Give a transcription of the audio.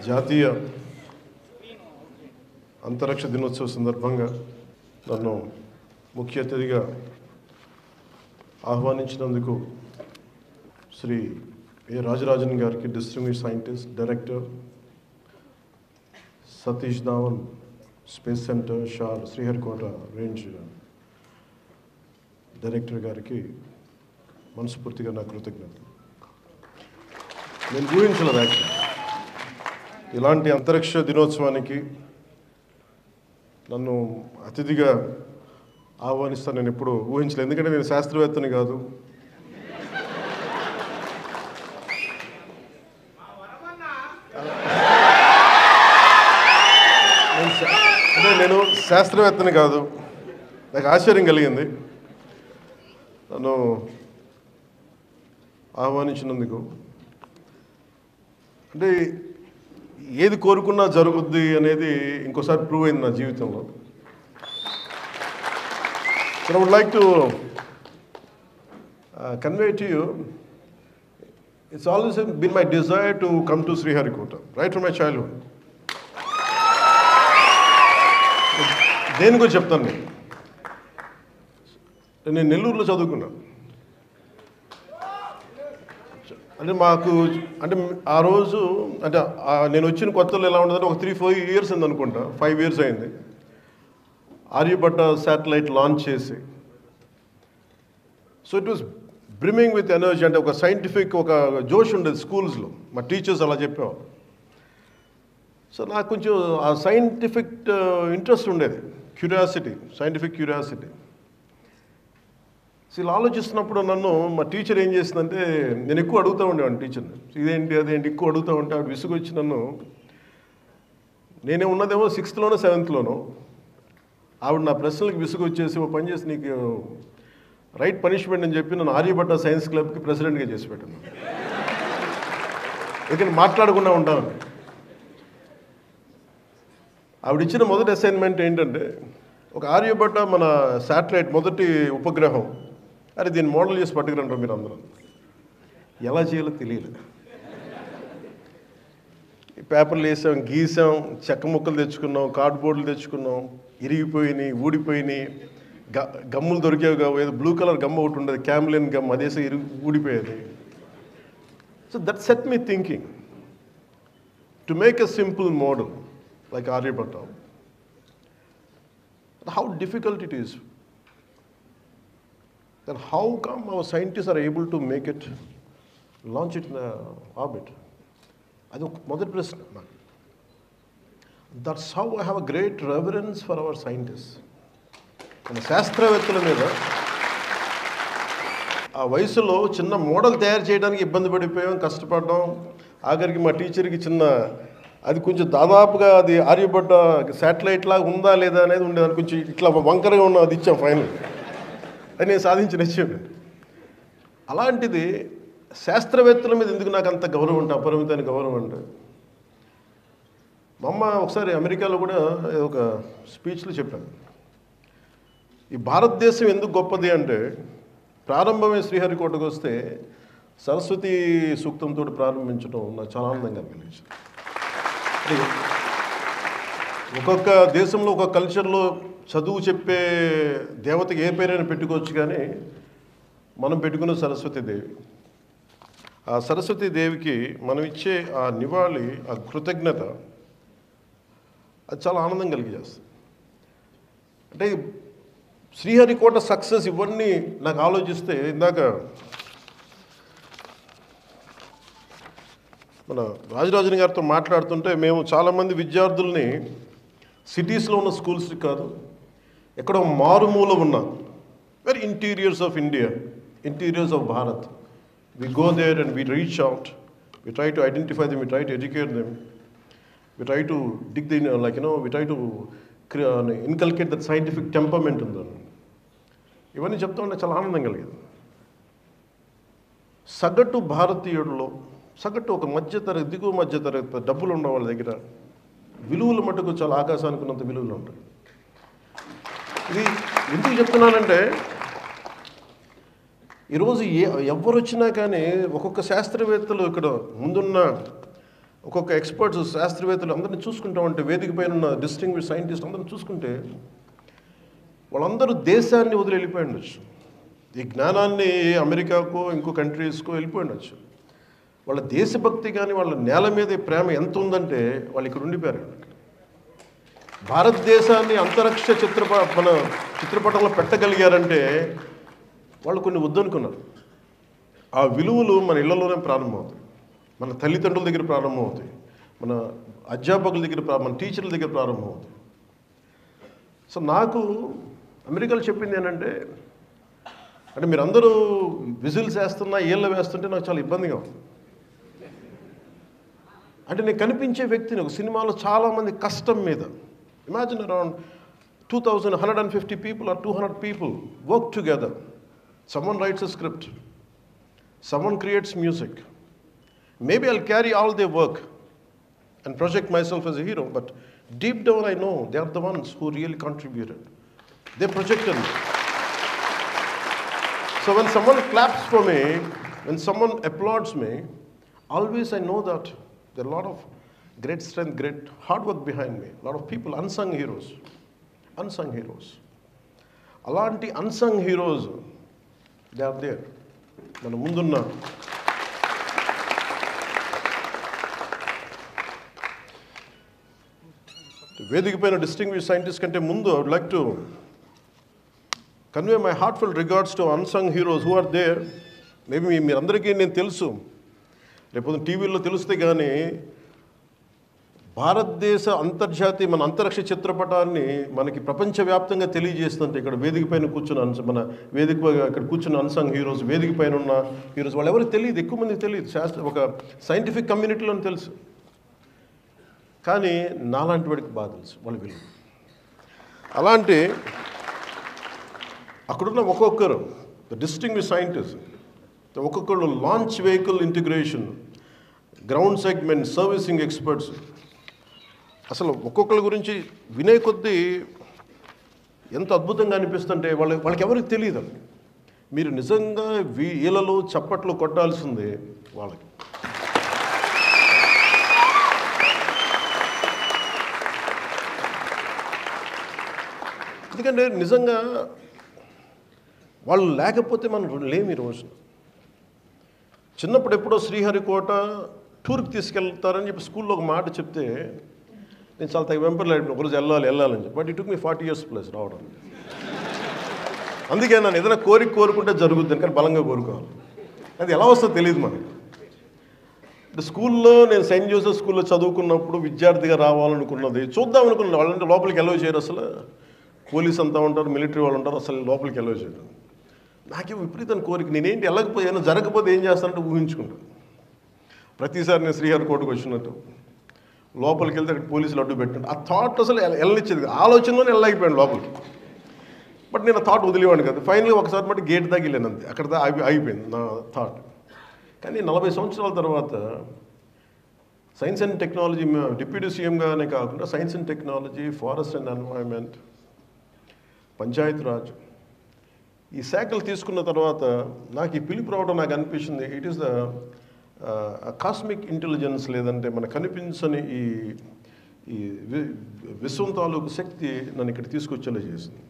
జాతీయ అంతరిక్ష దినోత్సవ సందర్భంగా నన్ను ముఖ్య అతిథిగా ఆహ్వానించినందుకు శ్రీ ఏ రాజరాజన్ గారికి, distinguished scientist, director, Satish Dhawan space centre SHAR Sriharikota range director గారికి మనస్ఫూర్తిగా నా కృతజ్ఞతలు. నేను ఊహించలేదు యాక్చువల్లీ ఇలాంటి అంతరిక్ష దినోత్సవానికి నన్ను అతిథిగా ఆహ్వానిస్తాను. నేను ఎప్పుడు ఊహించలేదు, ఎందుకంటే నేను శాస్త్రవేత్తని కాదు. నేను శాస్త్రవేత్తని కాదు. నాకు ఆశ్చర్యం కలిగింది నన్ను ఆహ్వానించినందుకు. అంటే ఏది కోరుకున్నా జరుగుద్ది అనేది ఇంకోసారి ప్రూవ్ అయింది నా జీవితంలో. So I would like to convey to you, it's always been my desire to come to Sriharikota, right from my childhood. దేని గురించి చెప్తాను. నేను నెల్లూరులో చదువుకున్నాను. అంటే మాకు అంటే ఆ రోజు అంటే నేను వచ్చిన కొత్తలో ఎలా ఉండదంటే ఒక 3-4 years అయింది అనుకుంటా, 5 years అయింది. ఆర్యభట్ట శాటిలైట్ లాంచ్ చేసి, so it was brimming with energy. అంటే ఒక సైంటిఫిక్ ఒక జోష్ ఉండేది స్కూల్స్లో, మా టీచర్స్ అలా చెప్పేవారు. సో నాకు కొంచెం ఆ సైంటిఫిక్ ఇంట్రెస్ట్ ఉండేది, క్యూరియాసిటీ, సైంటిఫిక్ క్యూరియాసిటీ. సో ఇలా ఆలోచిస్తున్నప్పుడు నన్ను మా టీచర్ ఏం చేసిందంటే, నేను ఎక్కువ అడుగుతూ ఉండేవాడిని టీచర్ని, ఇదేంటి అదేంటి ఎక్కువ అడుగుతూ ఉంటే ఆవిడ విసుగు వచ్చి నన్ను, నేనే ఉన్నదేమో 6th-లోనో 7th-లోనో, ఆవిడ నా ప్రశ్నలకు విసుగు వచ్చేసి ఓ పని చేసి నీకు రైట్ పనిష్మెంట్ అని చెప్పి నన్ను ఆర్యభట్ట సైన్స్ క్లబ్కి ప్రెసిడెంట్గా చేసి పెట్టాను. ఎందుకంటే మాట్లాడకుండా ఉంటాను. ఆవిడ ఇచ్చిన మొదటి అసైన్మెంట్ ఏంటంటే, ఒక ఆర్యభట్ట మన శాటిలైట్ మొదటి ఉపగ్రహం, అరే దీన్ని మోడల్ చేసి పట్టుకురంటారు మీరు అందరూ. ఎలా చేయాలో తెలియలేదు. పేపర్లు వేసాం, గీసాం, చెక్క ముక్కలు తెచ్చుకున్నాం, కార్డ్బోర్డులు తెచ్చుకున్నాం, ఇరిగిపోయినాయి, ఊడిపోయినాయి, గమ్ములు దొరికేవి కావు. ఏదో బ్లూ కలర్ గమ్ ఒకటి ఉండేది, క్యామ్లిన్ గమ్, అదేసే ఊడిపోయేది. So that set me thinking to make a simple model like Aryabhatta. How difficult it is. Then how come our scientists are able to make it, launch it in orbit? Adi modati prashna. That's how I have a great reverence for our scientists. మన శాస్త్రవేత్తల మీద ఆ వయసులో చిన్న model తయారు చేయడానికి ఇబ్బంది పడిపోయాం, కష్టపడ్డాం. ఆఖరికి మా టీచర్కి చిన్న అది కొంచెం దాదాపుగా అది ఆర్యభట్ట శాటిలైట్ లాగా ఉందా లేదా అనేది ఉండేది. అది కొంచెం ఇట్లా వంకరగా ఉన్న అది ఇచ్చాం ఫైనల్. అది నేను సాధించిన విషయం. అలాంటిది శాస్త్రవేత్తల మీద ఎందుకు నాకు అంత గౌరవం అంటే, అపరిమితమైన గౌరవం అంటే, మా అమ్మ ఒకసారి అమెరికాలో కూడా ఒక స్పీచ్లో చెప్పాను, ఈ భారతదేశం ఎందుకు గొప్పది అంటే, ప్రారంభమే శ్రీహరికోటకు వస్తే సరస్వతి సూక్తంతో ప్రారంభించడం నాకు చాలా ఆనందంగా కలిగించింది. ఒక్కొక్క దేశంలో ఒక కల్చర్లో చదువు చెప్పే దేవతకి ఏ పేరైనా పెట్టుకోవచ్చు, కానీ మనం పెట్టుకున్న సరస్వతీదేవి. ఆ సరస్వతీదేవికి మనం ఇచ్చే ఆ నివాళి, ఆ కృతజ్ఞత, అది చాలా ఆనందం కలిగజేస్తుంది. అంటే శ్రీహరికోట సక్సెస్ ఇవన్నీ నాకు ఆలోచిస్తే, ఇందాక మన రాజరాజన్ గారితో మాట్లాడుతుంటే, మేము చాలామంది విద్యార్థుల్ని సిటీస్లో ఉన్న స్కూల్స్కి కాదు, ఎక్కడో మారుమూల ఉన్న very interiors of India, interiors of Bharat, we go there and we reach out, we try to identify them, we try to educate them, we try to dig the like we try to inculcate that scientific temperament ఉందని. ఇవన్నీ చెప్తా ఉంటే చాలా ఆనందం కలిగింది. సగటు భారతీయుడిలో, సగటు ఒక మధ్యతరగతి, దిగువ మధ్యతరగతి డబ్బులు ఉన్న వాళ్ళ దగ్గర విలువలు మటుకు చాలా ఆకాశానికి ఉన్నంత విలువలు ఉంటాయి. ఇది ఎందుకు చెప్తున్నానంటే, ఈరోజు ఎవరు వచ్చినా కానీ ఒక్కొక్క శాస్త్రవేత్తలు ఇక్కడ ముందున్న ఒక్కొక్క ఎక్స్పర్ట్స్ శాస్త్రవేత్తలు అందరినీ చూసుకుంటా ఉంటే వేదిక పైన ఉన్న డిస్టింగ్విష్ సైంటిస్ట్ అందరిని చూసుకుంటే వాళ్ళందరూ దేశాన్ని వదిలి వెళ్ళిపోయి ఉండొచ్చు, ఈ జ్ఞానాన్ని అమెరికాకో ఇంకో కంట్రీస్కో వెళ్ళిపోయి ఉండొచ్చు. వాళ్ళ దేశభక్తి కానీ వాళ్ళ నేల మీద ప్రేమ ఎంత ఉందంటే వాళ్ళు ఇక్కడ ఉండిపోయారు. భారతదేశాన్ని అంతరిక్ష చిత్రపటంలో పెట్టగలిగారంటే వాళ్ళు కొన్ని వద్దనుకున్నారు. ఆ విలువలు మన ఇళ్లలోనే ప్రారంభమవుతాయి, మన తల్లిదండ్రుల దగ్గర ప్రారంభమవుతాయి, మన అధ్యాపకుల దగ్గర, మన టీచర్ల దగ్గర ప్రారంభమవుతాయి. సో నాకు అమెరికాలో చెప్పింది ఏంటంటే, అంటే మీరందరూ విజిల్స్ వేస్తున్నా ఏళ్ళ వేస్తుంటే నాకు చాలా ఇబ్బందిగా ఉంది. అంటే నేను కనిపించే వ్యక్తిని ఒక సినిమాలో చాలామంది కష్టం మీద, imagine around 150 people or 200 people work together. Someone writes a script, someone creates music. Maybe I'll carry all their work and project myself as a hero, but deep down I know they are the ones who really contributed. They projected me. So when someone claps for me, when someone applauds me, always I know that there are a lot of great strength, great hard work behind me. A lot of people, unsung heroes. Unsung heroes. Alanti unsung heroes, they are there. మన ముందున్న వేదిక పైన distinguish scientist కంటే ముందు I would like to convey my heartfelt regards to unsung heroes who are there. Maybe మీరందరికీ నేను తెలుసు, రేపు టీవీలో తెలిస్తే కానీ భారతదేశ అంతర్జాతీయ మన అంతరిక్ష చిత్రపటాన్ని మనకి ప్రపంచవ్యాప్తంగా తెలియజేస్తుంటే ఇక్కడ వేదిక పైన కూర్చున్న మన వేదిక ఇక్కడ కూర్చున్న అన్సంగ్ హీరోస్, వేదిక పైన ఉన్న హీరోస్ వాళ్ళు ఎవరికి తెలియదు, ఎక్కువ మందికి తెలియదు, ఒక సైంటిఫిక్ కమ్యూనిటీలో తెలుసు. కానీ నాలాంటి వాడికి బాగా తెలుసు వాళ్ళ విలువ. అలాంటి అక్కడున్న ఒక్కొక్కరు డిస్టింగ్విష్ సైంటిస్ట్, ఒక్కొక్కరు launch vehicle integration, ground segment, servicing experts, అసలు ఒక్కొక్కరి గురించి వినే కొద్దీ ఎంత అద్భుతంగా అనిపిస్తుంటే వాళ్ళకి ఎవరికి తెలియదు. మీరు నిజంగా వీళ్ళలో చప్పట్లు కొట్టాల్సిందే వాళ్ళకి. ఎందుకంటే నిజంగా వాళ్ళు లేకపోతే మనం లేము ఈ రోజు. చిన్నప్పుడు ఎప్పుడో శ్రీహరికోట టూర్కి తీసుకెళ్తారని చెప్పి స్కూల్లో ఒక మాట చెప్తే నేను చాలా వెంపర్లాడి ఒకరోజు వెళ్ళాలని చెప్పి, but it took me 40 years plus రావడం. అందుకే నన్ను ఏదైనా కోరుకుంటే జరుగుద్ది కానీ బలంగా కోరుకోవాలి. అది ఎలా వస్తుందో తెలియదు మనకి. స్కూల్లో నేను సెయింట్ జోసెఫ్ స్కూల్లో చదువుకున్నప్పుడు విద్యార్థిగా రావాలనుకున్నది, చూద్దాం అనుకున్నాను. వాళ్ళంటే లోపలికి ఎలవ్ చేయరు, అసలు పోలీస్ అంతా ఉంటారు, మిలిటరీ వాళ్ళు ఉంటారు, అసలు లోపలికి ఎలవ్ చేయరు. నాకేమో విపరీతమైన కోరిక, నేనేంటి వెళ్ళకపోయాను, జరగకపోతే ఏం చేస్తానంటే ఊహించుకుంటాను. ప్రతిసారి నేను శ్రీహరికోటకు వచ్చినట్టు లోపలికి వెళ్తే అక్కడ పోలీసులు అడ్డు పెట్టండి, ఆ థాట్ అసలు వెళ్ళనిచ్చేది, ఆలోచనలోనే వెళ్ళలేకపోయాను లోపలికి. బట్ నేను ఆ థాట్ వదిలేవాడిని కదా. ఫైనల్గా ఒకసారి మట్టి గేట్ దాకా వెళ్ళాను, అంతే, అక్కడ ఆగిపోయింది నా థాట్. కానీ 40 సంవత్సరాల తర్వాత సైన్స్ అండ్ టెక్నాలజీ డిప్యూటీ సీఎంగానే కాకుండా science and technology, forest and environment, Panchayati Raj ఈ శాఖలు తీసుకున్న తర్వాత నాకు ఈ పిలుపు రావడం నాకు అనిపించింది, it is the cosmic intelligence, లేదంటే మన కనిపించని ఈ విశ్వం తాలూకు శక్తి నన్ను ఇక్కడ తీసుకొచ్చేలా చేసింది.